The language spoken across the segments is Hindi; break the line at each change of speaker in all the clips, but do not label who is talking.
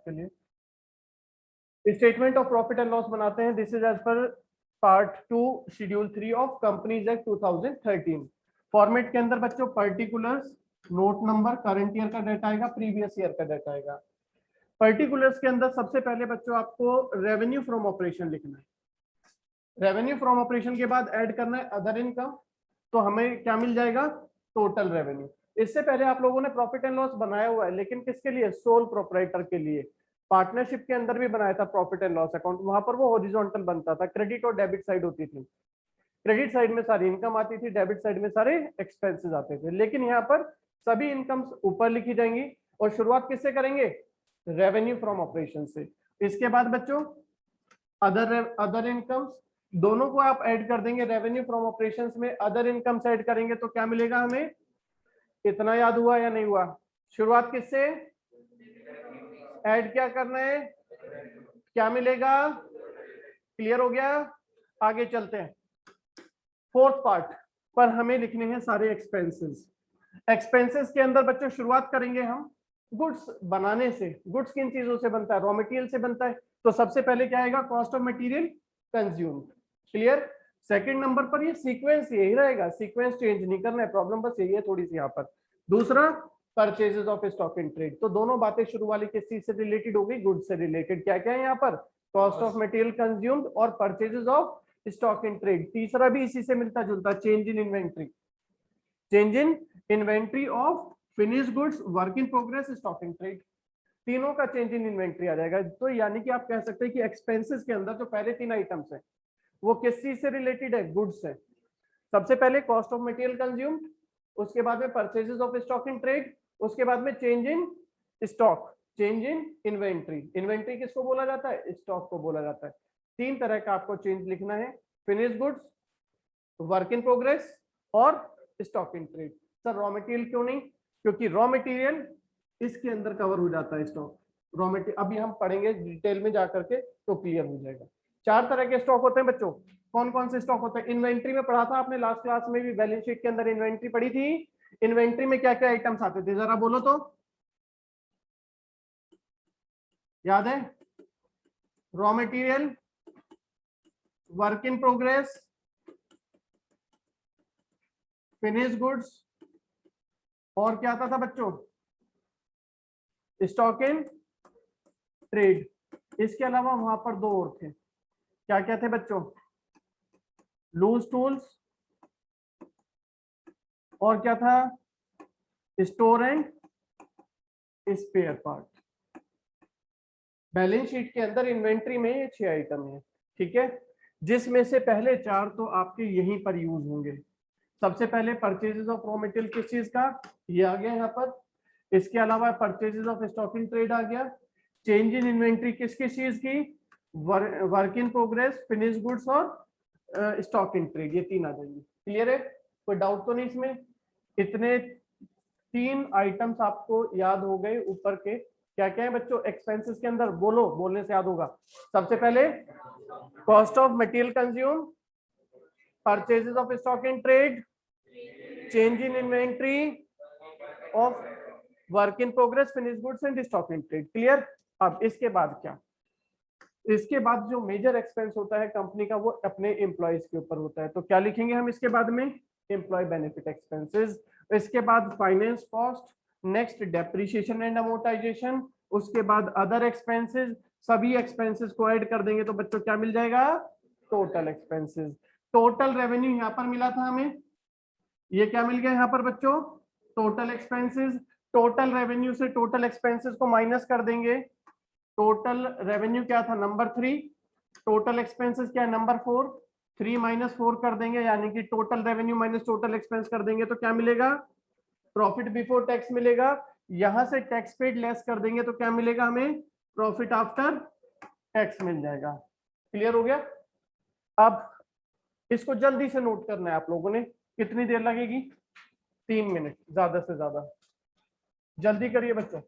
के लिए। Statement of profit and loss बनाते हैं। This is as per part 2 schedule 3 of companies act 2013। Format के अंदर बच्चों particulars, note number, current year का डाटा आएगा, प्रीवियस ईयर का डाटा आएगा। पर्टिकुलर्स के अंदर सबसे पहले बच्चों आपको रेवेन्यू फ्रॉम ऑपरेशन लिखना है। रेवेन्यू फ्रॉम ऑपरेशन के बाद ऐड करना है अदर इनकम, तो हमें क्या मिल जाएगा, टोटल रेवेन्यू। इससे पहले आप लोगों ने प्रॉफिट एंड लॉस बनाया हुआ है, लेकिन किसके लिए, सोल प्रोप्राइटर के लिए। पार्टनरशिप के अंदर भी बनाया था प्रॉफिट एंड लॉस अकाउंट, वहां पर वो हॉरिजॉन्टल बनता था, क्रेडिट और डेबिट साइड होती थी। क्रेडिट साइड में सारी इनकम आती थी, डेबिट साइड में सारे एक्सपेंसेस आते थे। लेकिन यहाँ पर सभी इनकम्स ऊपर लिखी जाएंगी और शुरुआत किससे करेंगे, रेवेन्यू फ्रॉम ऑपरेशन से। इसके बाद बच्चों अदर इनकम्स, दोनों को आप ऐड कर देंगे। रेवेन्यू फ्रॉम ऑपरेशंस में अदर इनकम्स ऐड करेंगे तो क्या मिलेगा हमें, इतना याद हुआ या नहीं हुआ। शुरुआत किससे, ऐड क्या करना है, क्या मिलेगा, क्लियर हो गया। आगे चलते हैं। फोर्थ पार्ट पर हमें लिखने हैं सारे एक्सपेंसेस। एक्सपेंसेस के अंदर बच्चों शुरुआत करेंगे हम गुड्स बनाने से। गुड्स किन चीजों से बनता है, रॉ मटेरियल से बनता है। तो सबसे पहले क्या आएगा, cost of material consumed, clear. Second number पर ये सीक्वेंस यही रहेगा, सीक्वेंस चेंज नहीं करना है, प्रॉब्लम बस यही है थोड़ी सी यहाँ पर। दूसरा purchases of stock in trade. तो दोनों बातें शुरू वाली किस चीज से रिलेटेड हो गई, गुड्स से रिलेटेड। क्या क्या है यहाँ पर, कॉस्ट ऑफ मटेरियल कंज्यूम्ड और purchases of stock in trade. तीसरा भी इसी से मिलता जुलता, change in inventory, change in inventory of finish goods, work in progress, stock in trade. तीनों का चेंज इन इन्वेंट्री आ जाएगा। तो यानी कि आप कह सकते हैं कि एक्सपेंसेस के अंदर जो पहले 3 आइटम्स हैं वो किस चीज से रिलेटेड है, गुड्स से। सबसे पहले कॉस्ट ऑफ मटेरियल कंज्यूम्ड, उसके बाद में purchases of stock in trade, उसके बाद में change in stock, change in inventory. Inventory किसको बोला जाता है, स्टॉक को बोला जाता है। 3 तरह का आपको चेंज लिखना है, finish goods, work in progress और stock in trade. Sir raw material क्यों नहीं, क्योंकि रॉ मटेरियल इसके अंदर कवर हो जाता है स्टॉक। रॉ मटेरियल अभी हम पढ़ेंगे डिटेल में जाकर के तो क्लियर हो जाएगा। 4 तरह के स्टॉक होते हैं बच्चों। कौन कौन से स्टॉक होते हैं, इन्वेंट्री में पढ़ा था आपने लास्ट क्लास में भी, बैलेंस शीट के अंदर इन्वेंट्री पढ़ी थी। इन्वेंट्री में क्या क्या आइटम्स आते थे जरा बोलो तो, याद है, raw material, work in progress, finish goods और क्या आता था बच्चों, स्टॉक इन ट्रेड। इसके अलावा वहां पर 2 और थे, क्या क्या थे बच्चों, लूज टूल्स और क्या था, store and spare part. Balance sheet के अंदर इन्वेंट्री में ये 6 आइटम है, ठीक है, जिसमें से पहले 4 तो आपके यहीं पर यूज होंगे। सबसे पहले परचेजेस ऑफ रॉ मटेरियल किस चीज का, ये आ गया यहाँ पर। इसके अलावा purchases of stock in trade आ गया। चेंज इन इन्वेंट्री किस किस चीज की, work in progress, finish goods और स्टॉक इन ट्रेड, ये 3 आ जाएंगे। क्लियर है, कोई डाउट तो नहीं इसमें। इतने 3 आइटम्स आपको याद हो गए ऊपर के। क्या क्या है बच्चों एक्सपेंसेस के अंदर, बोलो, बोलने से याद होगा। सबसे पहले cost of material consume, purchases of stock in trade, change in inventory of work in progress, finish goods and stock in trade. Clear. अब इसके बाद क्या, इसके बाद जो मेजर एक्सपेंस होता है कंपनी का वो अपने एम्प्लॉयज के ऊपर होता है। तो क्या लिखेंगे हम इसके बाद में, एम्प्लॉय बेनिफिट एक्सपेंसेस। इसके बाद finance cost, next depreciation and amortisation, उसके बाद अदर एक्सपेंसेस। सभी एक्सपेंसेस को ऐड कर देंगे तो बच्चों क्या मिल जाएगा, टोटल एक्सपेंसेस। टोटल रेवेन्यू यहाँ पर मिला था हमें, ये क्या मिल गया यहाँ पर बच्चों, टोटल एक्सपेंसेस। टोटल रेवेन्यू से टोटल एक्सपेंसेस को माइनस कर देंगे। टोटल रेवेन्यू क्या था, नंबर 3, टोटल एक्सपेंसेस क्या है, नंबर 4। 3 माइनस 4 कर देंगे, यानी कि total revenue minus total expense कर देंगे तो क्या मिलेगा, प्रॉफिट बिफोर टैक्स मिलेगा। यहां से टैक्स पेड लेस कर देंगे तो क्या मिलेगा हमें, प्रॉफिट आफ्टर टैक्स मिल जाएगा। क्लियर हो गया। अब इसको जल्दी से नोट करना है आप लोगों ने, कितनी देर लगेगी, 3 मिनट ज्यादा से ज्यादा, जल्दी करिए बच्चों।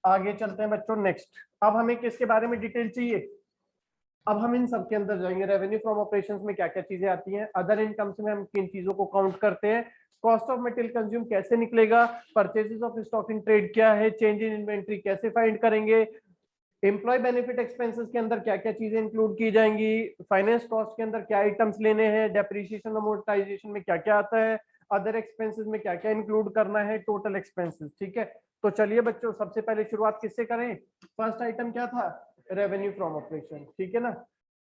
आगे चलते हैं बच्चों नेक्स्ट। अब हमें किसके बारे में डिटेल चाहिए? अब हम इन सब के अंदर जाएंगे। रेवेन्यू फ्रॉम ऑपरेशंस में क्या क्या चीजें आती हैं, अदर इनकम्स में हम किन चीजों को काउंट करते हैं, कॉस्ट ऑफ मटेरियल कंज्यूम कैसे निकलेगा, purchases of stock in trade क्या है, चेंज इन इन्वेंट्री कैसे फाइंड करेंगे, एम्प्लॉय बेनिफिट एक्सपेंसेस के अंदर क्या क्या चीजें इंक्लूड की जाएंगी, फाइनेंस कॉस्ट के अंदर क्या आइटम्स लेने हैं, डेप्रिसिएशन अमोर्टाइजेशन में क्या क्या आता है, अदर एक्सपेंसेस में क्या क्या इंक्लूड करना है, टोटल एक्सपेंसेस। ठीक है, तो चलिए बच्चों सबसे पहले शुरुआत किससे करें? फर्स्ट आइटम क्या था? Revenue from operation. ठीक है ना,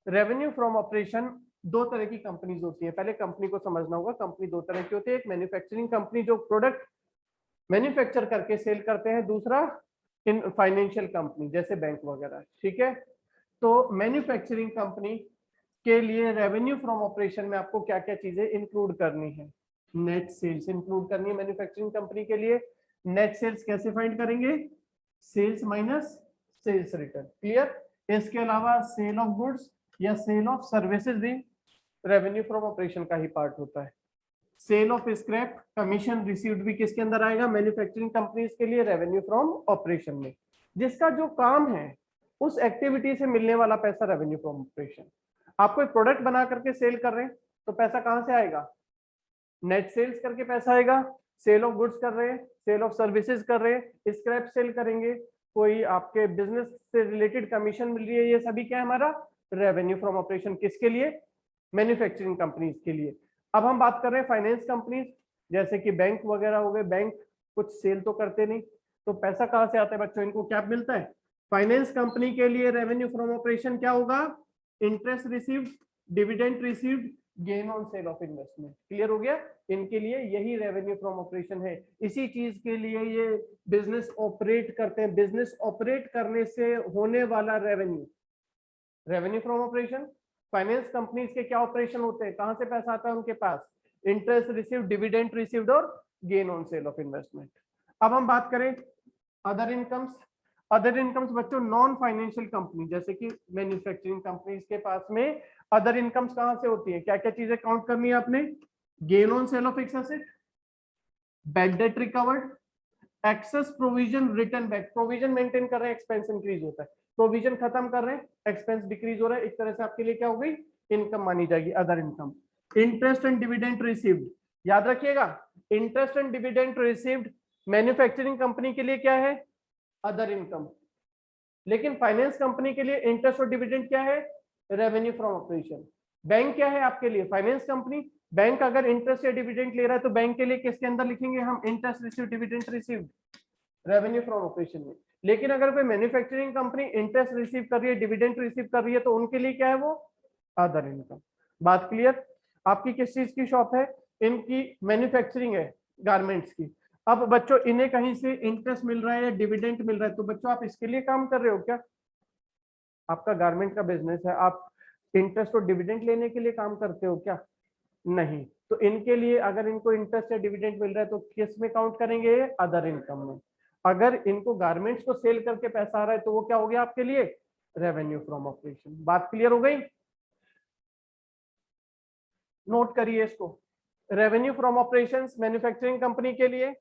रेवेन्यू फ्रॉम ऑपरेशन दो तरह की कंपनीज होती है। पहले कंपनी को समझना होगा, कंपनी दो तरह की होती है, एक मैन्युफैक्चरिंग कंपनी जो प्रोडक्ट मैन्युफैक्चर करके सेल करते हैं, दूसरा इन फाइनेंशियल कंपनी जैसे बैंक वगैरह। ठीक है, तो मैन्युफैक्चरिंग कंपनी के लिए रेवेन्यू फ्रॉम ऑपरेशन में आपको क्या क्या चीजें इंक्लूड करनी है? नेट सेल्स इंक्लूड करनी है मैन्युफैक्चरिंग कंपनी के लिए। नेट सेल्स कैसे फाइंड करेंगे? Sales minus sales return. Clear? इसके अलावा सेल ऑफ गुड्स या सेल ऑफ सर्विसेज भी रेवेन्यू फ्रॉम ऑपरेशन का ही पार्ट होता है। Sale of scrap commission received भी किसके अंदर आएगा? मैन्युफैक्चरिंग कंपनीज के लिए रेवेन्यू फ्रॉम ऑपरेशन में। जिसका जो काम है उस एक्टिविटी से मिलने वाला पैसा रेवेन्यू फ्रॉम ऑपरेशन। आप कोई प्रोडक्ट बना करके सेल कर रहे हैं तो पैसा कहां से आएगा? नेट सेल्स करके पैसा आएगा। सेल ऑफ गुड्स कर रहे हैं, सेल ऑफ सर्विसेज कर रहे हैं, स्क्रैप सेल करेंगे, कोई आपके बिजनेस से रिलेटेड कमीशन मिल रही है, ये सभी क्या है हमारा? Revenue from operation. किसके लिए? मैन्युफैक्चरिंग कंपनीज के लिए। अब हम बात कर रहे हैं फाइनेंस कंपनीज, जैसे कि बैंक वगैरह हो गए। बैंक कुछ सेल तो करते नहीं, तो पैसा कहां से आता है बच्चों? इनको क्या मिलता है? फाइनेंस कंपनी के लिए रेवेन्यू फ्रॉम ऑपरेशन क्या होगा? Interest received, dividend received, gain on sale of investment. Clear हो गया? इनके लिए यही रेवेन्यू फ्रॉम ऑपरेशन है। इसी चीज के लिए ये बिजनेस ऑपरेट करते हैं। बिजनेस ऑपरेट करने से होने वाला revenue, revenue from operation. Finance companies के क्या ऑपरेशन होते हैं, कहां से पैसा आता है उनके पास? इंटरेस्ट रिसीव्ड, डिविडेंड रिसीव्ड और gain on sale of investment. अब हम बात करें अदर इनकम्स। अदर इनकम्स बच्चों नॉन फाइनेंशियल कंपनी जैसे कि मैन्युफैक्चरिंग कंपनीज के पास में अदर इनकम्स कहां से होती है? क्या क्या चीजें काउंट करनी है आपने? Gain on sale of fix asset, bad debt recovered, excess provision return back. Provision maintain कर रहे हैं, एक्सपेंस इंक्रीज होता है, प्रोविजन खत्म कर रहे हैं, एक्सपेंस डिक्रीज हो रहा है। एक तरह से आपके लिए क्या हो गई? इनकम मानी जाएगी, other income. Interest and dividend received, याद रखिएगा, interest and dividend received manufacturing company के लिए क्या है? Other income. लेकिन फाइनेंस कंपनी के लिए इंटरेस्ट और डिविडेंड क्या है? Revenue from operation. बैंक क्या है आपके लिए? Finance company. बैंक अगर इंटरेस्ट या डिविडेंड ले रहा है तो बैंक के लिए किसके अंदर लिखेंगे हम? Interest receive, dividend received, revenue from operation में। लेकिन अगर कोई मैन्युफैक्चरिंग कंपनी इंटरेस्ट रिसीव कर रही है, डिविडेंड रिसीव कर रही है, तो उनके लिए क्या है वो? Other income. बात क्लियर? आपकी किस चीज की शॉप है? इनकी मैन्युफैक्चरिंग है, गारमेंट्स की। अब बच्चों इन्हें कहीं से इंटरेस्ट मिल रहा है या डिविडेंड मिल रहा है, तो बच्चों आप इसके लिए काम कर रहे हो क्या? आपका गारमेंट का बिजनेस है, आप इंटरेस्ट और डिविडेंड लेने के लिए काम करते हो क्या? नहीं। तो इनके लिए अगर इनको इंटरेस्ट या डिविडेंड मिल रहा है तो किस में काउंट करेंगे? अदर इनकम में। अगर इनको गारमेंट्स को सेल करके पैसा आ रहा है तो वो क्या हो गया आपके लिए? Revenue from operation. बात क्लियर हो गई? नोट करिए इसको। Revenue from operations manufacturing company के लिए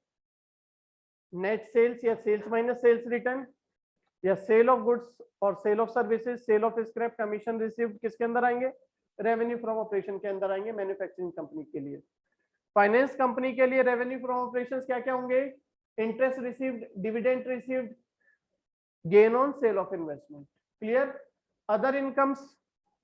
नेट सेल्स या सेल्स माइनस सेल्स रिटर्न या सेल ऑफ गुड्स और sale of services, sale of scrap, commission received किसके अंदर आएंगे? रेवेन्यू फ्रॉम ऑपरेशन के अंदर आएंगे मैन्युफैक्चरिंग कंपनी के लिए। फाइनेंस कंपनी के लिए रेवेन्यू फ्रॉम ऑपरेशंस क्या क्या होंगे? Interest received, dividend received, gain on sale of investment. Clear? Other incomes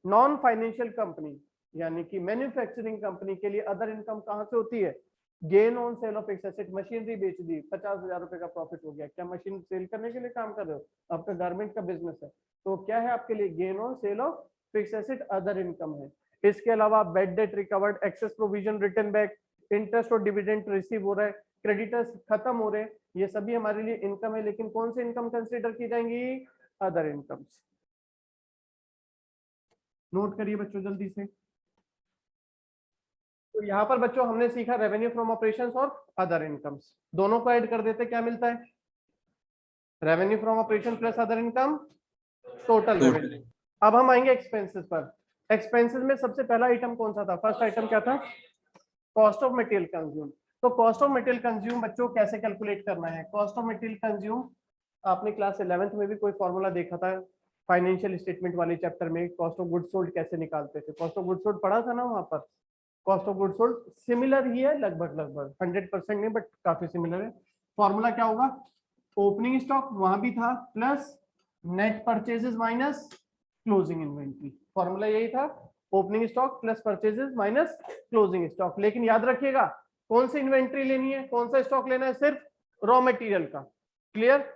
non financial company यानी कि मैन्युफैक्चरिंग कंपनी के लिए अदर इनकम कहां से होती है? Gain on sale of fixed asset. Machinery बेच दी, 50,000 रुपए का प्रॉफिट हो गया, क्या मशीन सेल करने के लिए काम कर रहे हो? आपका गारमेंट का बिजनेस है, तो क्या है आपके लिए? Gain on sale of fixed asset other income है। इसके अलावा bad debt recovered, excess provision return back, interest और डिविडेंड रिसीव हो रहा है, क्रेडिटर्स खत्म हो रहे हैं, ये सभी हमारे लिए इनकम है। लेकिन कौन सी इनकम कंसिडर की जाएंगी? Other incomes. नोट करिए बच्चों जल्दी से। तो यहाँ पर बच्चों हमने सीखा रेवेन्यू फ्रॉम ऑपरेशंस और अदर इनकम्स, दोनों को ऐड कर देते क्या मिलता है? Revenue from operation plus other income, total revenue. अब हम आएंगे एक्सपेंसेस पर। एक्सपेंसेस में सबसे पहला आइटम कौन सा था? फर्स्ट आइटम क्या था? Cost of material consume. तो कॉस्ट ऑफ मटेरियल कंज्यूम बच्चों कैसे कैलकुलेट करना है? कॉस्ट ऑफ मटेरियल कंज्यूम आपने क्लास 11th में भी कोई फॉर्मूला देखा था फाइनेंशियल स्टेटमेंट वाले चैप्टर में, कॉस्ट ऑफ गुड्स सोल्ड कैसे निकालते थे। कॉस्ट ऑफ गुड्स सोल्ड पढ़ा था ना वहां पर। Cost of goods sold similar ही है, लगभग लगभग 100% नहीं बट काफी सिमिलर है। फॉर्मूला क्या होगा, ओपनिंग स्टॉक वहां भी था plus net purchases minus closing inventory. Formula यही था, opening stock plus purchases minus closing stock. लेकिन याद रखिएगा कौन सी इन्वेंट्री लेनी है, कौन सा स्टॉक लेना है, सिर्फ रॉ मटेरियल का। क्लियर।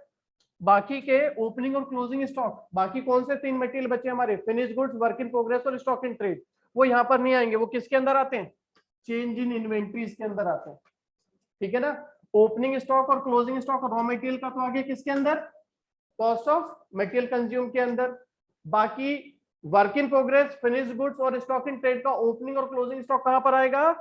बाकी के ओपनिंग और क्लोजिंग स्टॉक, बाकी कौन से 3 मटेरियल बचे हमारे, finish goods, work in progress और स्टॉक इन ट्रेड, वो यहाँ पर नहीं आएंगे। वो किसके अंदर आते हैं, चेंज इन इन्वेंट्रीज के अंदर आते हैं। ठीक है ना। ओपनिंग स्टॉक और क्लोजिंग स्टॉक और रॉ मटेरियल का तो आगे किसके अंदर, कॉस्ट ऑफ मटेरियल कंज्यूम के अंदर। बाकी work in progress, finish goods और स्टॉक इन ट्रेड का ओपनिंग और क्लोजिंग स्टॉक कहां पर आएगा,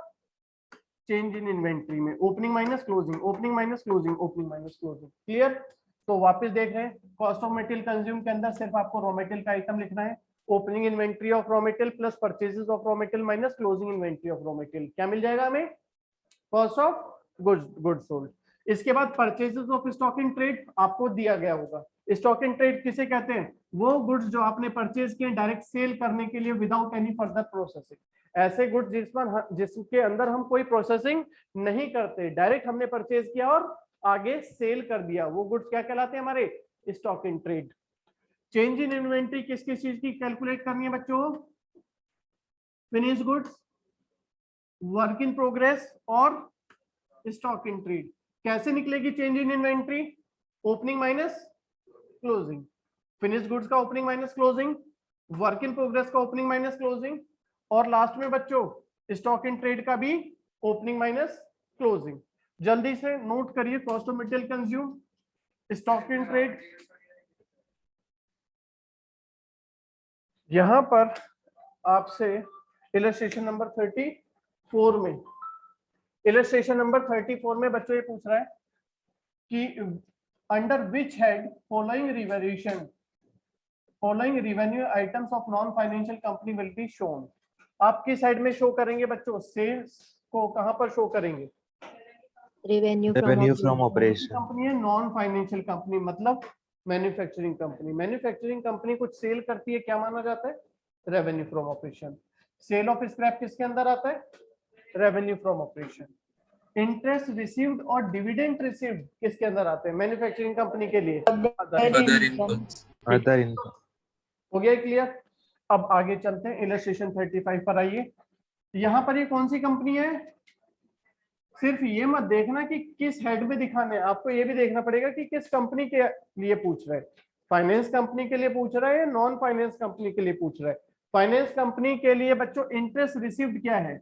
चेंज इन इन्वेंट्री में। Opening minus closing, opening minus closing, opening minus closing. Clear. तो वापस देख रहे हैं, कॉस्ट ऑफ मटेरियल कंज्यूम के अंदर सिर्फ आपको रॉ मटेरियल का आइटम लिखना है, opening inventory of raw material plus purchases of raw material minus closing inventory of raw material. क्या मिल जाएगा हमें, कॉस्ट ऑफ गुड्स सोल्ड। इसके बाद purchases of stock in trade आपको दिया गया होगा। स्टॉक इन ट्रेड किसे कहते हैं, वो गुड्स जो आपने परचेज किए डायरेक्ट सेल करने के लिए विदाउट एनी फर्दर प्रोसेसिंग। ऐसे गुड्स जिसके अंदर हम कोई प्रोसेसिंग नहीं करते, डायरेक्ट हमने परचेज किया और आगे सेल कर दिया, वो गुड्स क्या कहलाते हैं हमारे, stock in trade. Change in inventory किस किस चीज की कैलकुलेट करनी है बच्चों, finish goods, work in progress और स्टॉक इन ट्रेड। कैसे निकलेगी change in inventory, opening minus closing, finish goods का opening minus closing, work in progress का ओपनिंग माइनस क्लोजिंग, और लास्ट में बच्चों स्टॉक इन ट्रेड का भी ओपनिंग माइनस क्लोजिंग। जल्दी से नोट करिए, cost of material consume, stock in trade. यहां पर आपसे इलस्ट्रेशन नंबर 34 में, इलस्ट्रेशन नंबर 34 में बच्चों ये पूछ रहा है कि under which head following revenue items of non financial company will be shown. आप किस साइड में शो करेंगे बच्चों, सेल्स को कहां पर शो करेंगे,
रेवेन्यू फ्रॉम ऑपरेशन।
कंपनी है नॉन फाइनेंशियल कंपनी, मतलब मैन्युफैक्चरिंग कंपनी। मैन्युफैक्चरिंग कंपनी कुछ सेल करती है, क्या माना जाता है, revenue from operation. Sale of scrap किसके अंदर आता है, revenue from operation. Interest received और डिविडेंड रिसीव्ड किसके अंदर आते हैं, मैन्युफैक्चरिंग कंपनी के लिए
अदर इनकम।
Other income.
हो गया क्लियर। अब आगे चलते हैं, इलस्ट्रेशन 35 पर आइए। यहाँ पर ये कौन सी कंपनी है, सिर्फ ये मत देखना कि किस हेड में दिखाने हैं, आपको ये भी देखना पड़ेगा कि किस कंपनी के लिए पूछ रहे हैं। फाइनेंस कंपनी के लिए पूछ रहा है, नॉन फाइनेंस कंपनी के लिए पूछ रहा है। फाइनेंस कंपनी के लिए बच्चों इंटरेस्ट रिसीव्ड क्या है,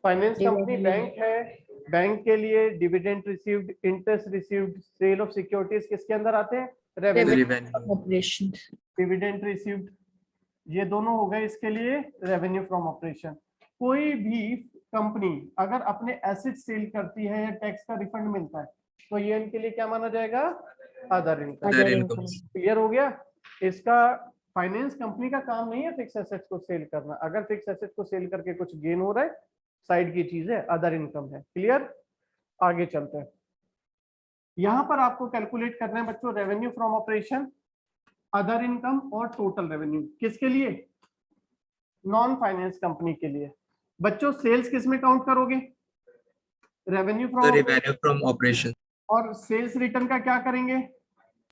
फाइनेंस कंपनी बैंक है, बैंक के लिए dividend received, interest received, sale of securities किसके अंदर आते हैं, रेवेन्यू
ऑपरेशन।
डिविडेंड रिसीव्ड, ये दोनों हो गए इसके लिए रेवेन्यू फ्रॉम ऑपरेशन। कोई भी कंपनी अगर अपने एसेट सेल करती है या टैक्स का रिफंड मिलता है तो ये इनके लिए क्या माना जाएगा, अदर इनकम। क्लियर हो गया। इसका फाइनेंस कंपनी का काम नहीं है फिक्स एसेट्स को सेल करना, अगर फिक्स एसेट को सेल करके कुछ गेन हो रहा है साइड की चीज है, अदर इनकम है। क्लियर। आगे चलते हैं, यहां पर आपको कैलकुलेट करना है बच्चों revenue from operation, other income और टोटल रेवेन्यू। किसके लिए, नॉन फाइनेंस कंपनी के लिए। बच्चों सेल्स किस में काउंट करोगे, रेवेन्यू
फ्रॉम ऑपरेशन,
और सेल्स रिटर्न का क्या करेंगे,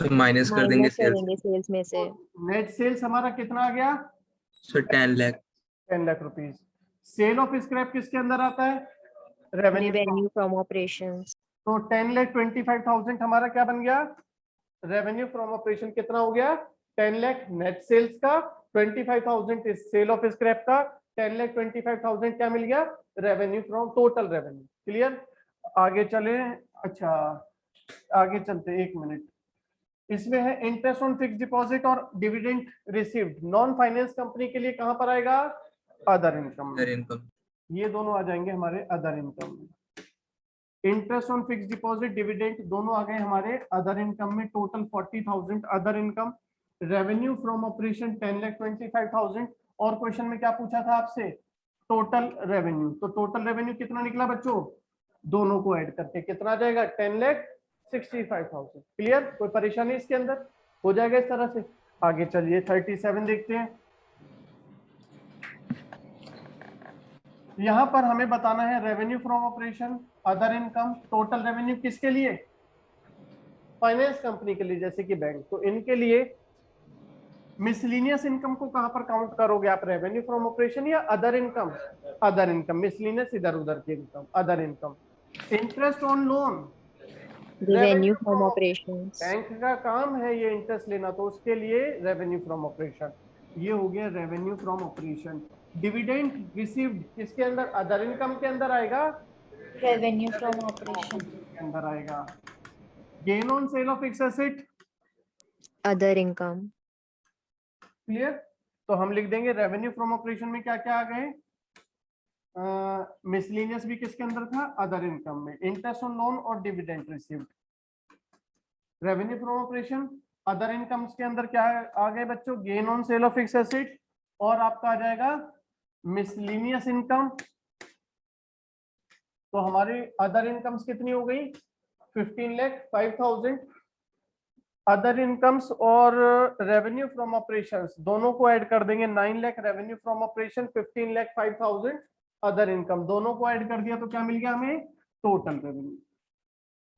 तो माइनस कर देंगे
सेल्स में से।
नेट सेल्स हमारा कितना आ गया,
so 10 lakh,
10 lakh rupees. Sale of scrap किसके अंदर आता है,
रेवेन्यू फ्रॉम ऑपरेशंस।
तो 10,25,000 हमारा क्या बन गया, रेवेन्यू फ्रॉम ऑपरेशन। कितना हो गया, 10 लाख नेट सेल्स का, 25,000 इज सेल ऑफ स्क्रैप का, 10,25,000 क्या मिल गया, revenue from total revenue. Clear. आगे चले, अच्छा आगे चलते, एक मिनट। इसमें है इंटरेस्ट ऑन फिक्स डिपॉजिट और dividend received, non finance company के लिए कहां पर आएगा, अदर इनकम। ये दोनों आ जाएंगे हमारे अदर इनकम में। Interest on fix deposit dividend दोनों आ गए हमारे अदर इनकम में, total 40,000 other income. Revenue from operation 10,25,000, और क्वेश्चन में क्या पूछा था आपसे, टोटल रेवेन्यू। तो टोटल रेवेन्यू कितना निकला बच्चों, दोनों को ऐड करके कितना आ जाएगा, 10 65,000। क्लियर, कोई परेशानी इसके अंदर? हो जाएगा इस तरह से। आगे चलिए 37 देखते हैं। यहां पर हमें बताना है revenue from operation, other income, total revenue किसके लिए? फाइनेंस कंपनी के लिए, जैसे कि बैंक। तो इनके लिए मिसलिनियस इनकम को कहां पर काउंट करोगे आप? रेवेन्यू फ्रॉम ऑपरेशन या other income? Other income. Miscellaneous इधर उधर की income, other income. Interest on loan,
Revenue from operations.
Bank का काम है ये इंटरेस्ट लेना, तो उसके लिए रेवेन्यू फ्रॉम ऑपरेशन। ये हो गया revenue from operation. Dividend received किसके अंदर? अदर इनकम के अंदर आएगा,
रेवेन्यू फ्रॉम ऑपरेशन
के अंदर आएगा। Gain on sale of fixed asset,
Other income.
Clear. तो हम लिख देंगे रेवेन्यू फ्रॉम ऑपरेशन में क्या क्या आ गए? मिसलिनियस भी किसके अंदर था? अदर इनकम में। इंटरेस्ट ऑन लोन और dividend received. Revenue from operation, other incomes के अंदर क्या आ गए बच्चों? Gain on sale of fixed asset, और आपका आ जाएगा मिसलिनियस इनकम। तो हमारी अदर इनकम्स कितनी हो गई? 15,05,000। अदर इनकम्स और रेवेन्यू फ्रॉम ऑपरेशंस दोनों को ऐड कर देंगे। 9 lakh revenue from operation, 15,05,000 other income, दोनों को ऐड कर दिया तो क्या मिल गया हमें? Total revenue.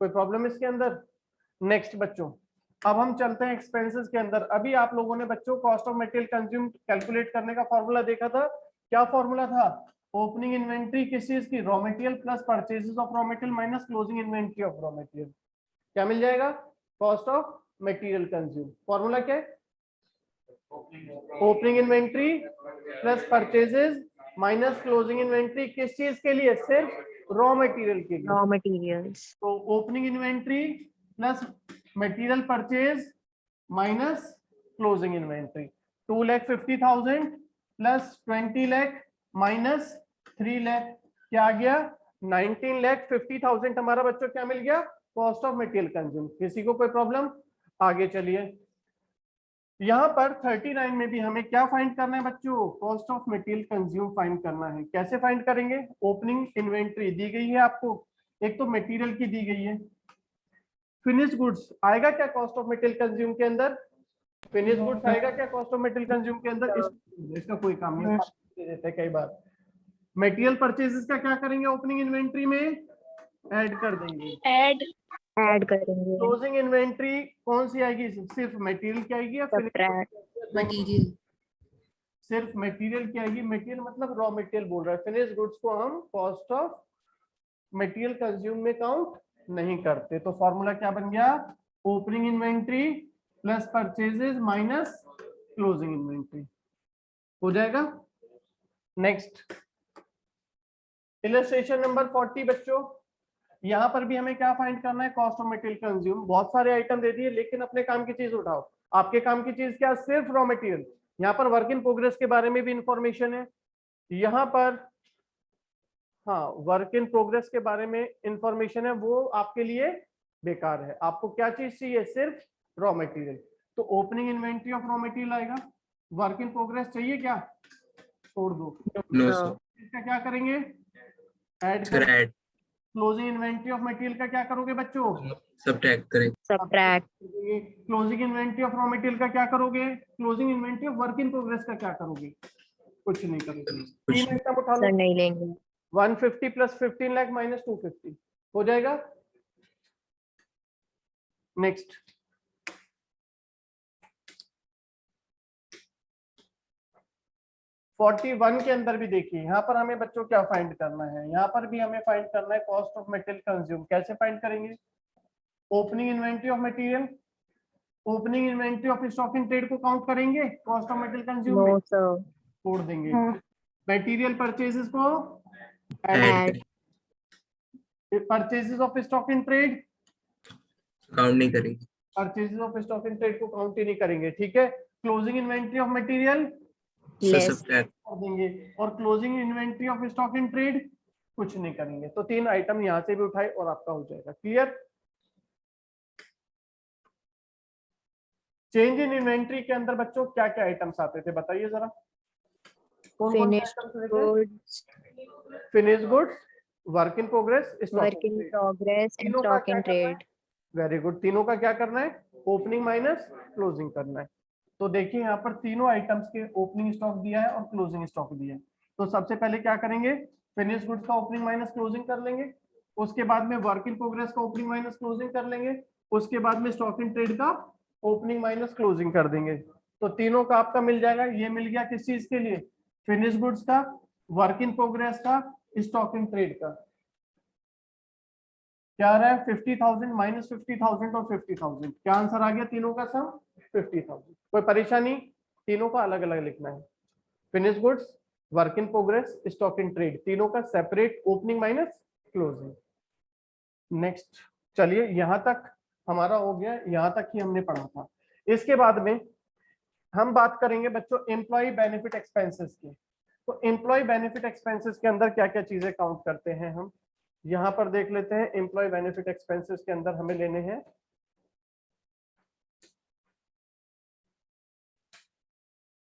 कोई प्रॉब्लम इसके अंदर? नेक्स्ट बच्चों, अब हम चलते हैं एक्सपेंसेस के अंदर। अभी आप लोगों ने बच्चों cost of material consume calculate करने का फॉर्मूला देखा था। क्या फॉर्मूला था? ओपनिंग इन्वेंट्री किस चीज की? Raw material plus purchases of raw material minus closing inventory of raw material. क्या मिल जाएगा? Cost of material consume. Formula क्या है? Opening inventory plus purchases minus closing inventory. किस चीज के लिए? सिर्फ रॉ मटेरियल के लिए।
Raw materials.
तो opening inventory plus material purchase minus closing inventory. 2,50,000 plus 20 lakh minus 3 lakh, क्या आ गया? 19,50,000 हमारा बच्चों क्या मिल गया? Cost of material consume. किसी को कोई प्रॉब्लम? आगे चलिए, यहां पर 39 में भी हमें क्या फाइंड करना है बच्चों? Cost of material consume find करना है। कैसे फाइंड करेंगे? ओपनिंग इन्वेंट्री दी गई है आपको, एक तो मटेरियल की दी गई है। फिनिश गुड्स आएगा क्या कॉस्ट ऑफ मटेरियल कंज्यूम के अंदर? फिनिश गुड्स आएगा क्या कॉस्ट ऑफ मटेरियल कंज्यूम के अंदर? इसका कोई काम नहीं दे देते कई बार। मटेरियल परचेजेस का क्या करेंगे? ओपनिंग इन्वेंट्री में ऐड कर देंगे।
Add करेंगे.
क्लोजिंग इन्वेंट्री कौन सी आएगी? सिर्फ मटेरियल की आएगी या
Subtract.
मटेरियल
सिर्फ मटेरियल की आएगी? मटेरियल मतलब रॉ मटेरियल बोल रहा है। फिनिश गुड्स को हम कॉस्ट ऑफ मटेरियल कंज्यूम में काउंट नहीं करते। तो फॉर्मूला क्या बन गया? Opening inventory plus purchases minus closing inventory. हो जाएगा। नेक्स्ट इलस्ट्रेशन नंबर 40 बच्चों, यहां पर भी हमें क्या फाइंड करना है? Cost of material consume. बहुत सारे आइटम दे दिए, लेकिन अपने काम की चीज उठाओ। आपके काम की चीज क्या? सिर्फ रॉ मटेरियल। यहाँ पर वर्क इन प्रोग्रेस के बारे में भी इंफॉर्मेशन है। यहाँ पर हाँ, वर्क इन प्रोग्रेस के बारे में इंफॉर्मेशन है, वो आपके लिए बेकार है। आपको क्या चीज चाहिए? सिर्फ रॉ मटेरियल। तो opening inventory of raw material आएगा। वर्क इन प्रोग्रेस चाहिए क्या? छोड़ दो।
No,
No.
sir.
इसका क्या करेंगे? ऐड
Sir,
कर।
add.
Closing inventory of material का क्या करोगे बच्चों?
Subtract करें.
Subtract.
Closing inventory of raw material का क्या करोगे? Closing inventory of work in progress का क्या करोगे? कुछ नहीं करोगे।
कुछ
तीन आइटम उठा
Sir
लो।
नहीं लेंगे.
150 प्लस 15 लाख माइनस 250 हो जाएगा। नेक्स्ट फोर्टी वन के अंदर भी देखिए, यहाँ पर हमें बच्चों क्या फाइंड करना है? यहाँ पर भी हमें फाइंड करना है कॉस्ट ऑफ मटेरियल कंज्यूम। कैसे फाइंड करेंगे? Opening inventory of material, opening inventory of stock in trade को काउंट करेंगे कॉस्ट ऑफ मटेरियल कंज्यूम में?
No, sir.
छोड़ देंगे। मटेरियल परचेजेस को
Add
Add.
करें.
Purchases of stock in trade,
count नहीं करेंगे.
Purchases of stock in trade को काउंट ही नहीं करेंगे। ठीक है। Closing inventory of material
So
Less.
subtract.
कर देंगे, और closing inventory of stock in trade कुछ नहीं करेंगे। तो तीन आइटम यहां से भी उठाए और आपका हो जाएगा। क्लियर। चेंज इन इन्वेंट्री के अंदर बच्चों क्या क्या आइटम्स आते थे बताइए जरा? कौन कौन से
Finished
आइटम्स थे?
goods.
Finish goods, work in progress,
Work in progress and
तीनों का
stock
क्या
in
करना है?
trade.
वेरी गुड, तीनों का क्या करना है, ओपनिंग माइनस क्लोजिंग करना है। तो देखिए यहाँ पर तीनों आइटम्स के ओपनिंग स्टॉक दिया है और क्लोजिंग स्टॉक दिया है। तो सबसे पहले क्या करेंगे, फिनिश गुड्स का ओपनिंग माइनस क्लोजिंग कर लेंगे, उसके बाद में वर्क इन प्रोग्रेस का ओपनिंग माइनस क्लोजिंग कर लेंगे, उसके बाद में स्टॉक इन ट्रेड का ओपनिंग माइनस क्लोजिंग कर देंगे। तो तीनों का आपका मिल जाएगा। ये मिल गया किस चीज के लिए, फिनिश गुड्स का, वर्क इन प्रोग्रेस का, स्टॉक इन ट्रेड का। क्या आ रहा है, 50,000 माइनस 50,000 और 50,000। क्या आंसर आ गया तीनों का सम, 50,000। कोई परेशानी, तीनों का अलग अलग लिखना है। Finish goods, work in progress, stock in trade, तीनों का separate opening minus closing. Next, चलिए यहां तक हमारा हो गया, यहां तक ही हमने पढ़ा था। इसके बाद में हम बात करेंगे बच्चों एम्प्लॉय बेनिफिट एक्सपेंसेस की। तो एम्प्लॉय बेनिफिट एक्सपेंसेस के अंदर क्या क्या चीजें काउंट करते हैं हम, यहां पर देख लेते हैं। एम्प्लॉय बेनिफिट एक्सपेंसेस के अंदर हमें लेने हैं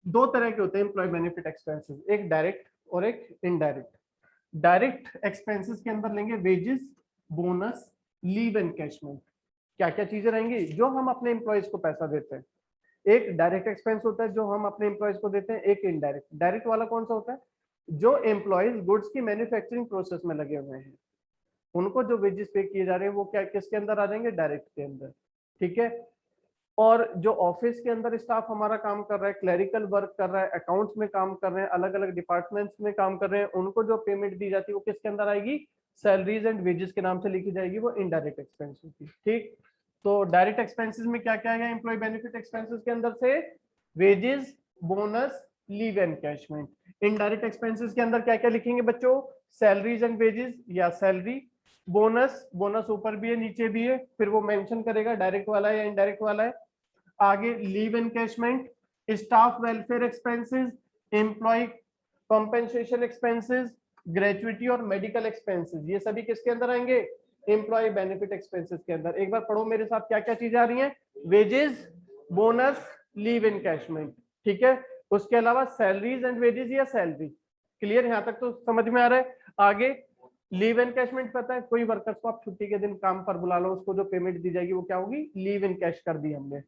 दो तरह के होते हैं एम्प्लॉय बेनिफिट एक्सपेंसेस, एक डायरेक्ट और एक इनडायरेक्ट। डायरेक्ट एक्सपेंसेस के अंदर लेंगे वेजेस, बोनस, लीव एनकैशमेंट। क्या क्या चीजें रहेंगी जो हम अपने एम्प्लॉयज को पैसा देते हैं। एक डायरेक्ट एक्सपेंस होता है जो हम अपने एम्प्लॉयज को देते हैं, एक इनडायरेक्ट। डायरेक्ट वाला कौन सा होता है, जो एम्प्लॉयज गुड्स की मैन्युफैक्चरिंग प्रोसेस में लगे हुए हैं, उनको जो वेजेस पे किए जा रहे हैं वो क्या किसके अंदर आ जाएंगे, डायरेक्ट के अंदर। ठीक है। और जो ऑफिस के अंदर स्टाफ हमारा काम कर रहा है, क्लरिकल वर्क कर रहा है, अकाउंट्स में काम कर रहे हैं, अलग अलग डिपार्टमेंट्स में काम कर रहे हैं, उनको जो पेमेंट दी जाती है वो किसके अंदर आएगी, सैलरीज एंड वेजेस के नाम से लिखी जाएगी, वो इनडायरेक्ट एक्सपेंस होगी। ठीक। तो डायरेक्ट एक्सपेंसेस में क्या क्या आएगा एम्प्लॉय बेनिफिट एक्सपेंसेस के अंदर से, wages, bonus, leave encashment. Indirect expenses के अंदर क्या क्या लिखेंगे बच्चों, सैलरीज एंड वेजेस या सैलरी, बोनस, बोनस ऊपर भी है नीचे भी है, फिर वो मेंशन करेगा डायरेक्ट वाला है या इनडायरेक्ट वाला है। आगे leave encashment, staff welfare expenses, employ compensation expenses, gratuity और मेडिकल एक्सपेंसेस, ये सभी किसके अंदर आएंगे, एम्प्लॉय बेनिफिट एक्सपेंसेस के अंदर। एक बार पढ़ो मेरे साथ क्या क्या चीजें आ रही हैं, वेजेस, बोनस, लीव एनकैशमेंट। ठीक है। उसके अलावा सैलरीज एंड वेजेस या सैलरी। क्लियर, यहां तक तो समझ में आ रहा है। आगे लीव एनकैशमेंट पता है, कोई वर्कर्स को आप छुट्टी के दिन काम पर बुला लो, उसको जो पेमेंट दी जाएगी वो क्या होगी, लीव एनकैश कर दी हमने।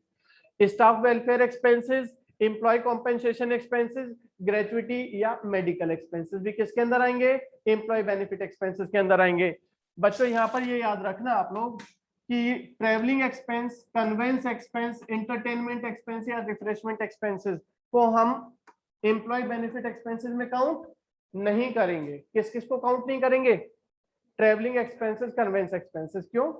Staff welfare expenses, employ compensation expenses, gratuity या मेडिकल एक्सपेंसेस भी किसके अंदर आएंगे, एम्प्लॉय बेनिफिट एक्सपेंसेस के अंदर आएंगे। बच्चों यहाँ पर ये याद रखना आप लोग कि travelling expense, conveyance expense, entertainment expense या रिफ्रेशमेंट एक्सपेंसेस को हम एम्प्लॉय बेनिफिट एक्सपेंसेस में काउंट नहीं करेंगे। किस किस को काउंट नहीं करेंगे, ट्रेवलिंग एक्सपेंसेस, कन्वेंस एक्सपेंसेस। क्यों,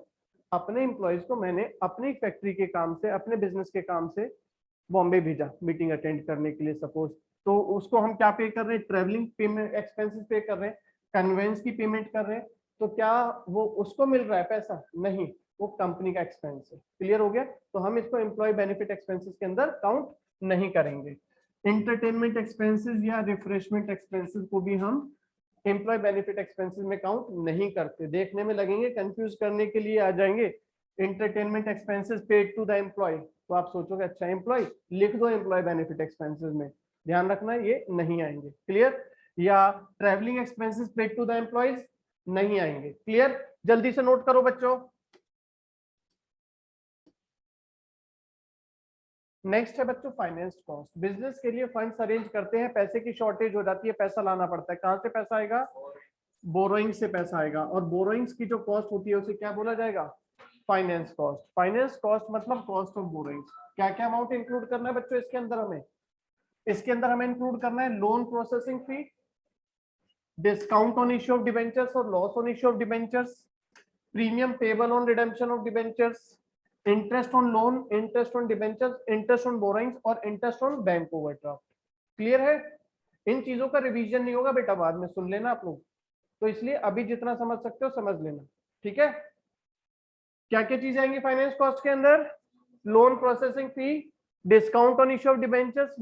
अपने एम्प्लॉयज को मैंने अपनी फैक्ट्री के काम से, अपने बिजनेस के काम से बॉम्बे भेजा मीटिंग अटेंड करने के लिए सपोज, तो उसको हम क्या पे कर रहे हैं, ट्रेवलिंग पेमेंट एक्सपेंसेस पे कर रहे हैं, कन्वेंस की पेमेंट कर रहे हैं। तो क्या वो उसको मिल रहा है पैसा, नहीं, वो कंपनी का एक्सपेंस है। क्लियर हो गया। तो हम इसको एम्प्लॉय बेनिफिट एक्सपेंसेस के अंदर काउंट नहीं करेंगे। एंटरटेनमेंट एक्सपेंसेस या रिफ्रेशमेंट एक्सपेंसेस को भी हम एम्प्लॉय बेनिफिट एक्सपेंसेस में काउंट नहीं करते। देखने में लगेंगे, कंफ्यूज करने के लिए आ जाएंगे। Entertainment expenses paid to the employee, तो आप सोचोगे अच्छा एम्प्लॉय, लिख दो एम्प्लॉय बेनिफिट एक्सपेंसेस में, ध्यान रखना ये नहीं आएंगे। क्लियर। या travelling expenses paid to the employees, नहीं आएंगे। क्लियर, जल्दी से नोट करो बच्चों। नेक्स्ट है बच्चों फाइनेंस कॉस्ट। बिजनेस के लिए फंड्स अरेंज करते हैं, पैसे की शॉर्टेज हो जाती है, पैसा लाना पड़ता है। कहां से पैसा आएगा, बोरोइंग से पैसा आएगा, और बोरोइंग्स की जो कॉस्ट होती है उसे क्या बोला जाएगा, फाइनेंस कॉस्ट। फाइनेंस कॉस्ट मतलब कॉस्ट ऑफ बोरोइंग्स। क्या क्या अमाउंट इंक्लूड करना है बच्चों इसके अंदर, हमें इसके अंदर हमें इंक्लूड करना है loan processing fee, discount on issue of debentures और loss on issue of debentures, premium payable on redemption of debentures, interest on loan, interest on debentures, interest on borrowings और interest on bank overdraft. Clear है। इन चीजों का रिवीजन नहीं होगा बेटा, बाद में सुन लेना आप लोग, तो इसलिए अभी जितना समझ सकते हो समझ लेना। ठीक है। क्या क्या चीजें आएंगी फाइनेंस कॉस्ट के अंदर, loan processing fee, discount on issue of debentures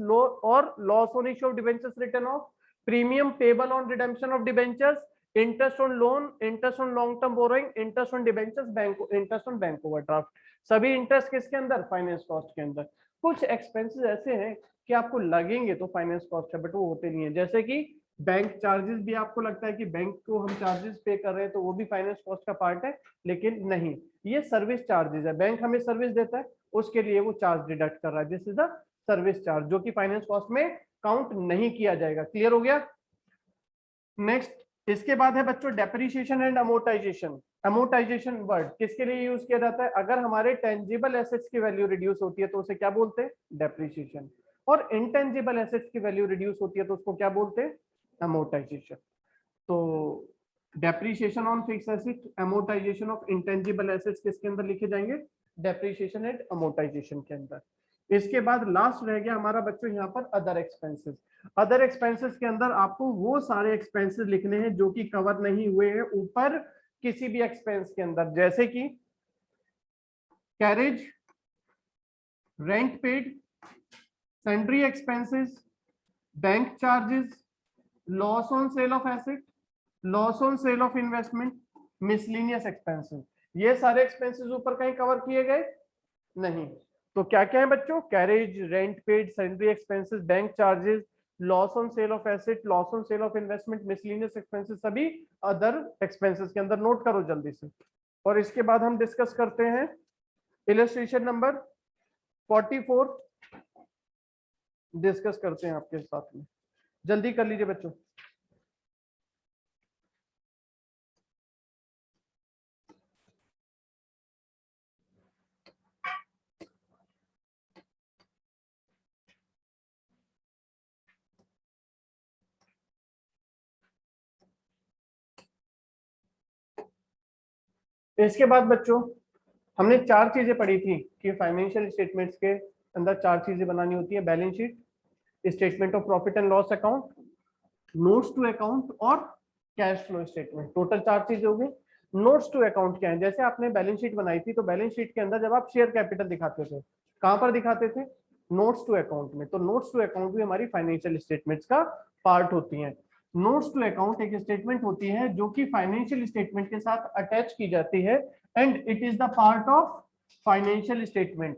और loss on issue of debentures return of, premium payable on redemption of debentures, interest on loan, interest on long term borrowing, interest on debentures, bank interest on bank overdraft. सभी इंटरेस्ट किसके अंदर, फाइनेंस कॉस्ट के अंदर। कुछ एक्सपेंसेस ऐसे हैं कि आपको लगेंगे तो फाइनेंस कॉस्ट है, बट वो होते नहीं है। जैसे कि बैंक चार्जेस भी आपको लगता है कि बैंक को हम चार्जेस पे कर रहे हैं तो वो भी फाइनेंस कॉस्ट का पार्ट है, लेकिन नहीं, ये सर्विस चार्जेस है। बैंक हमें सर्विस देता है, उसके लिए वो चार्ज डिडक्ट कर रहा है, this is the service charge, जो कि फाइनेंस कॉस्ट में काउंट नहीं किया जाएगा। क्लियर हो गया? नेक्स्ट इसके बाद है बच्चों depreciation and amortisation. Amortisation word किसके लिए यूज किया जाता है? अगर हमारे टेंजिबल एसेट्स की वैल्यू रिड्यूस होती है तो उसे क्या बोलते हैं? डेप्रिसिएशन। और इंटेंजिबल एसेट्स की वैल्यू रिड्यूस होती है तो उसको क्या बोलते हैं? अमोर्टाइजेशन। तो depreciation on fix asset, amortisation of intangible assets किसके अंदर लिखे जाएंगे? डेप्रिसिएशन एंड अमोर्टाइजेशन के अंदर। इसके बाद लास्ट रह गया हमारा बच्चों यहाँ पर अदर एक्सपेंसेस। अदर एक्सपेंसेस के अंदर आपको वो सारे एक्सपेंसेस लिखने हैं जो कि कवर नहीं हुए हैं ऊपर किसी भी एक्सपेंस के अंदर, जैसे कि carriage, rent paid, sundry expenses, bank charges, loss on sale of asset, loss on sale of investment, miscellaneous expenses. ये सारे एक्सपेंसेस ऊपर कहीं कवर किए गए नहीं। तो क्या क्या है बच्चों? Carriage, rent paid, sundry expenses, bank charges, loss on sale of asset, loss on sale of investment, miscellaneous expenses, सभी अदर एक्सपेंसेस के अंदर नोट करो जल्दी से। और इसके बाद हम डिस्कस करते हैं इलस्ट्रेशन नंबर 44 डिस्कस करते हैं आपके साथ में। जल्दी कर लीजिए बच्चों। इसके बाद बच्चों हमने चार चीजें पढ़ी थी कि फाइनेंशियल स्टेटमेंट्स के अंदर चार चीजें बनानी होती है: balance sheet, statement of profit and loss account, notes to account और कैश फ्लो स्टेटमेंट। टोटल चार चीजें हो गई। नोट्स टू अकाउंट क्या है? जैसे आपने बैलेंस शीट बनाई थी तो बैलेंस शीट के अंदर जब आप शेयर कैपिटल दिखाते थे, कहां पर दिखाते थे? नोट्स टू अकाउंट में। तो नोट्स टू अकाउंट भी हमारी फाइनेंशियल स्टेटमेंट्स का पार्ट होती है। नोट्स टू अकाउंट एक स्टेटमेंट होती है जो कि फाइनेंशियल स्टेटमेंट के साथ अटैच की जाती है and it is the part of financial statement.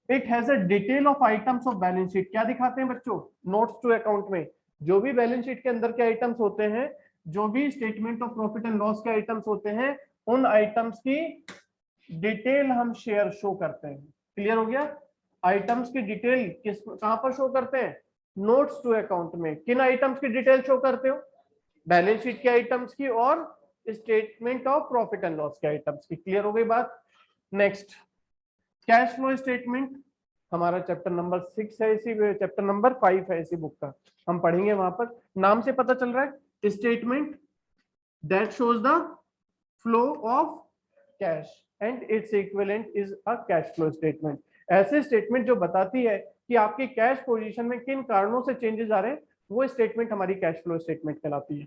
It has a detail of items of balance sheet. क्या दिखाते हैं बच्चों नोट्स टू अकाउंट में? जो भी बैलेंस शीट के अंदर के आइटम्स होते हैं, जो भी statement of profit and loss के आइटम्स होते हैं, उन आइटम्स की डिटेल हम शो करते हैं। क्लियर हो गया? आइटम्स की डिटेल किस कहां पर शो करते हैं? नोट्स टू अकाउंट में। किन आइटम्स की डिटेल शो करते हो? बैलेंस शीट के आइटम्स की और statement of profit and loss के आइटम्स की। क्लियर हो गई बात? नेक्स्ट कैश फ्लो स्टेटमेंट हमारा चैप्टर नंबर 6 है, इसी चैप्टर नंबर 5 है इसी बुक का, हम पढ़ेंगे। वहां पर नाम से पता चल रहा है statement that shows the flow of cash and its equivalent is a cash flow statement. ऐसे स्टेटमेंट जो बताती है कि आपकी कैश पोजीशन में किन कारणों से चेंजेस आ रहे हैं, वो स्टेटमेंट हमारी कैश फ्लो स्टेटमेंट कहलाती है।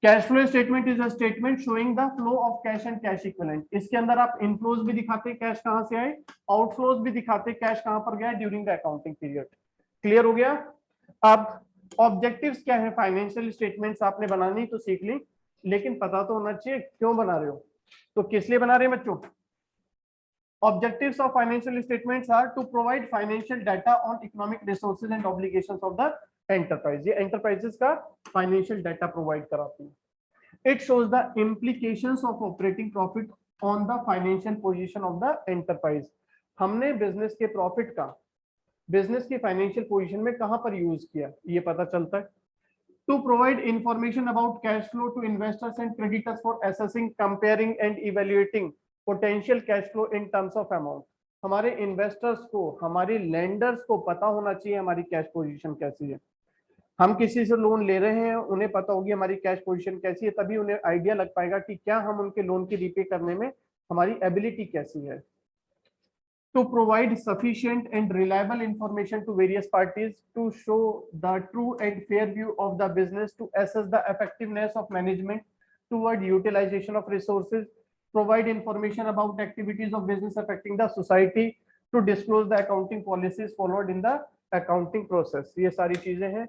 Cash flow statement is a statement showing the flow of cash and cash equivalent. इसके अंदर आप इनफ्लोज भी दिखाते हैं कैश कहां से आए, आउटफ्लोज भी दिखाते हैं कैश कहां पर गया during the accounting period. Clear हो गया? अब ऑब्जेक्टिव्स क्या है? फाइनेंशियल स्टेटमेंट्स आपने बनानी तो सीख ली, लेकिन पता तो होना चाहिए क्यों बना रहे हो। तो किस लिए बना रहे हैं बच्चों? Objectives of financial statements are to provide financial data on economic resources and obligations of the enterprise. ये enterprises का financial data provide कराती है। It shows the implications of operating profit on the financial position of the enterprise. हमने business के profit का business की financial position में कहां पर use किया, ये पता चलता है। To provide information about cash flow to investors and creditors for assessing, comparing and evaluating potential cash flow in terms of amount. हमारे इन्वेस्टर्स को, हमारे लेंडर्स को पता होना चाहिए हमारी कैश पोजीशन कैसी है। हम किसी से लोन ले रहे हैं, उन्हें पता होगी हमारी कैश पोजीशन कैसी है, तभी उन्हें आइडिया लग पाएगा कि क्या हम उनके लोन की रीपे करने में हमारी एबिलिटी कैसी है। To provide sufficient and reliable information to various parties to show the true and fair view of the business, to assess the effectiveness of management toward utilization of resources, provide information about activities of business affecting the society, to disclose the accounting policies followed in the accounting process। ये सारी चीजें हैं।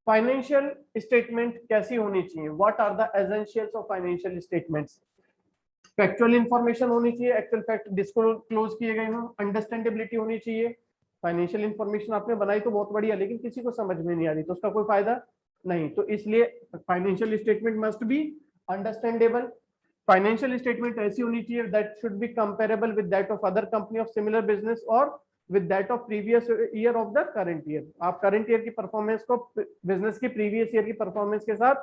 फाइनेंशियल स्टेटमेंट कैसी होनी चाहिए? What are the essentials of financial statements? Factual information होनी चाहिए, एक्चुअल फैक्ट डिस्क्लोज किए गए हों, अंडरस्टैंडेबिलिटी होनी चाहिए, फाइनेंशियल इंफॉर्मेशन आपने बनाई तो बहुत बढ़िया, लेकिन किसी को समझ में नहीं आ रही तो उसका कोई फायदा नहीं। तो इसलिए financial statement must be understandable. Financial statement ऐसी होनी चाहिए that should be comparable with that of other company of similar business और with that of previous year of the current year. आप करंट ईयर की परफॉर्मेंस को बिजनेस की प्रीवियस ईयर की परफॉर्मेंस के साथ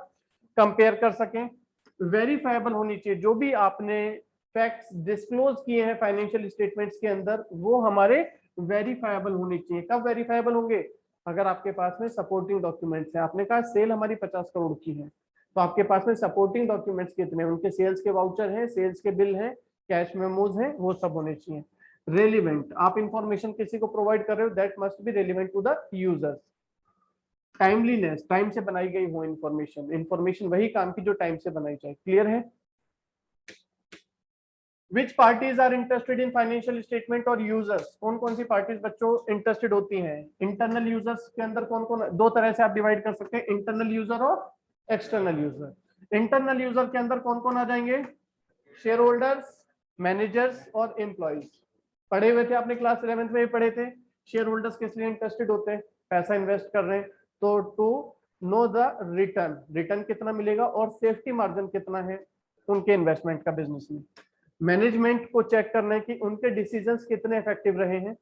कंपेयर कर सकें। वेरीफाइबल होनी चाहिए, जो भी आपने फैक्ट्स डिस्क्लोज किए हैं फाइनेंशियल स्टेटमेंट्स के अंदर वो हमारे वेरीफाइबल होने चाहिए। कब वेरीफाइबल होंगे? अगर आपके पास में सपोर्टिंग डॉक्यूमेंट्स है। आपने कहा सेल हमारी 50 करोड़ की है, तो आपके पास में सपोर्टिंग डॉक्यूमेंट्स कितने हैं? उनके सेल्स के वाउचर हैं, सेल्स के बिल हैं, कैश मेमोज हैं, वो सब होने चाहिए। रेलिवेंट, आप इंफॉर्मेशन किसी को प्रोवाइड कर रहे हो that must be relevant to the users. Timeliness, time से बनाई गई हो इंफॉर्मेशन, इंफॉर्मेशन वही काम की जो टाइम से बनाई जाए। क्लियर है? Which parties are interested in financial statement और यूजर्स? कौन कौन सी पार्टीज बच्चों इंटरेस्टेड होती हैं? इंटरनल यूजर्स के अंदर कौन कौन? दो तरह से आप डिवाइड कर सकते हैं, इंटरनल यूजर और एक्सटर्नल यूजर। इंटरनल यूजर के अंदर कौन कौन आ जाएंगे? शेयर होल्डर्स, मैनेजर्स और एम्प्लॉइज। पढ़े हुए थे आपने, क्लास 11th में भी पढ़े थे। शेयर होल्डर्स किस लिए इंटरेस्टेड होते हैं? पैसा इन्वेस्ट कर रहे हैं तो to know the return, return कितना मिलेगा और सेफ्टी मार्जिन कितना है उनके इन्वेस्टमेंट का बिजनेस में। मैनेजमेंट को चेक करना है कि उनके डिसीजंस कितने इफेक्टिव रहे हैं।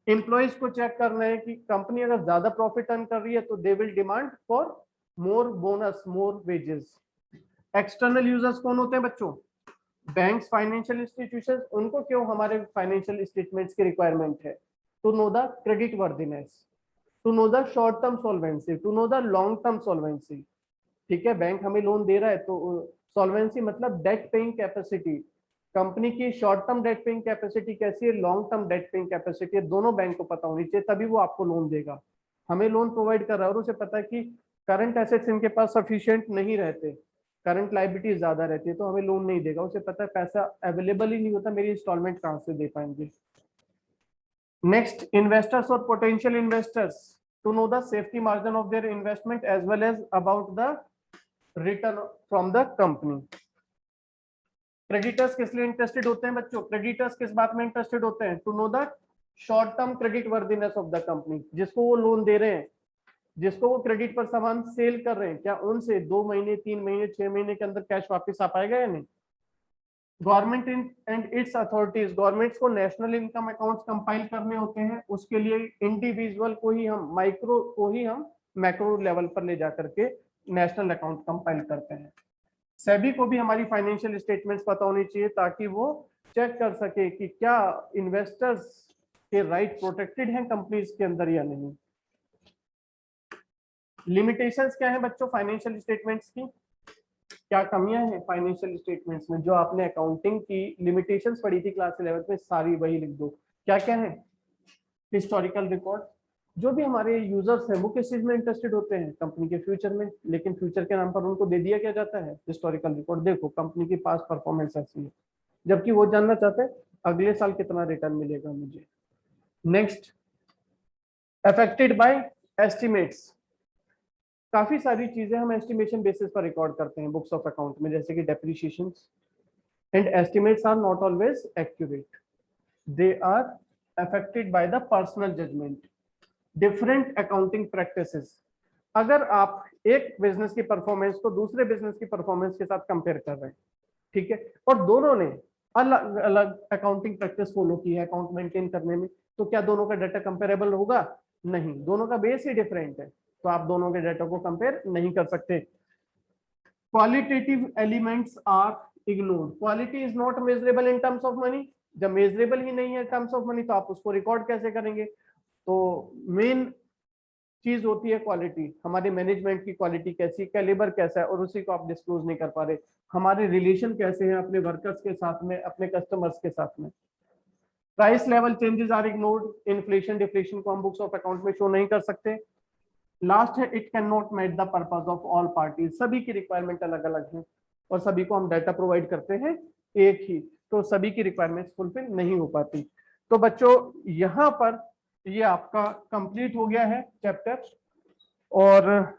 एम्प्लॉइज को चेक करना है कि कंपनी अगर ज्यादा प्रॉफिट अर्न कर रही है तो they will demand for more bonus, more wages. External users कौन होते हैं बच्चों? Banks, financial institutions. उनको क्यों हमारे फाइनेंशियल स्टेटमेंट्स की रिक्वायरमेंट है? To know the credit worthiness, to know the short term solvency, to know the long term solvency. ठीक है, बैंक हमें लोन दे रहा है तो सॉल्वेंसी मतलब डेट पेइंग कैपेसिटी। कंपनी की short term debt paying capacity कैसी है, long term debt paying capacity है, दोनों बैंक को पता होनी चाहिए, तभी वो आपको लोन देगा। हमें लोन प्रोवाइड कर रहा है और उसे पता है कि करंट एसेट्स इनके पास सफिशिएंट नहीं रहते, करंट लायबिलिटीज ज्यादा रहती है, तो हमें लोन नहीं देगा। उसे पता है पैसा अवेलेबल ही नहीं होता, मेरी इंस्टॉलमेंट कहां से दे पाएंगे। नेक्स्ट, इन्वेस्टर्स और potential investors to know the safety margin of their investment as well as about the return from the company. Creditors किस लिए इंटरेस्टेड होते हैं बच्चों? क्रेडिटर्स किस बात में इंटरेस्टेड होते हैं? To know the short term credit worthiness of the company. जिसको वो लोन दे रहे हैं, जिसको वो क्रेडिट पर सामान सेल कर रहे हैं, क्या उनसे 2 महीने, 3 महीने, 6 महीने के अंदर कैश वापस आ पाएगा या नहीं? Government and it's authorities, governments को नेशनल इनकम अकाउंट्स कंपाइल करने होते हैं, उसके लिए इंडिविजुअल को ही हम, माइक्रो को ही हम मैक्रो लेवल पर ले जाकर के नेशनल अकाउंट कंपाइल करते हैं। सेबी को भी हमारी फाइनेंशियल स्टेटमेंट्स पता होनी चाहिए ताकि वो चेक कर सके कि क्या इन्वेस्टर्स के राइट प्रोटेक्टेड हैं कंपनीज के अंदर या नहीं। लिमिटेशंस क्या है बच्चों फाइनेंशियल स्टेटमेंट्स की? क्या कमियां हैं फाइनेंशियल स्टेटमेंट्स में? जो आपने अकाउंटिंग की लिमिटेशंस पढ़ी थी क्लास 11th में, सारी वही लिख दो। क्या क्या है? हिस्टोरिकल रिकॉर्ड, जो भी हमारे यूजर्स हैं वो किस चीज में इंटरेस्टेड होते हैं? कंपनी के फ्यूचर में, लेकिन फ्यूचर के नाम पर उनको दे दिया क्या जाता है? Historical record. देखो कंपनी की पास्ट परफॉर्मेंस ऐसी है, जबकि वो जानना चाहते हैं अगले साल कितना रिटर्न मिलेगा मुझे। Next, affected by estimates. काफी सारी चीजें हम एस्टिमेशन बेसिस पर रिकॉर्ड करते हैं बुक्स ऑफ अकाउंट में, जैसे कि depreciation and estimates are not always accurate, they are affected by the personal judgement, different accounting practices. अगर आप एक बिजनेस की परफॉर्मेंस को दूसरे बिजनेस की परफॉर्मेंस के साथ कंपेयर कर रहे हैं, ठीक है, और दोनों ने अलग अलग अकाउंटिंग प्रैक्टिस फॉलो की है अकाउंट मेंटेन करने में, तो क्या दोनों का डाटा कंपेरेबल होगा? नहीं, दोनों का बेस ही डिफरेंट है, तो आप दोनों के डाटा को कंपेयर नहीं कर सकते। Qualitative elements are ignored. Quality is not measurable in terms of money. जब मेजरेबल ही नहीं है टर्म्स ऑफ मनी तो आप उसको रिकॉर्ड कैसे करेंगे? तो मेन चीज होती है क्वालिटी, हमारे मैनेजमेंट की क्वालिटी कैसी, कैलिबर कैसा है, और उसी को आप डिस्क्लोज नहीं कर पा रहे। हमारे रिलेशन कैसे हैं अपने वर्कर्स के साथ में, अपने कस्टमर्स के साथ में। Price level changes are ignored. Inflation deflation को हम बुक्स ऑफ अकाउंट में शो नहीं कर सकते। लास्ट है, it can not meet the purpose of all parties. सभी की रिक्वायरमेंट अलग अलग है और सभी को हम डाटा प्रोवाइड करते हैं एक ही, तो सभी की रिक्वायरमेंट फुलफिल नहीं हो पाती। तो बच्चों यहाँ पर ये आपका कंप्लीट हो गया है चैप्टर, और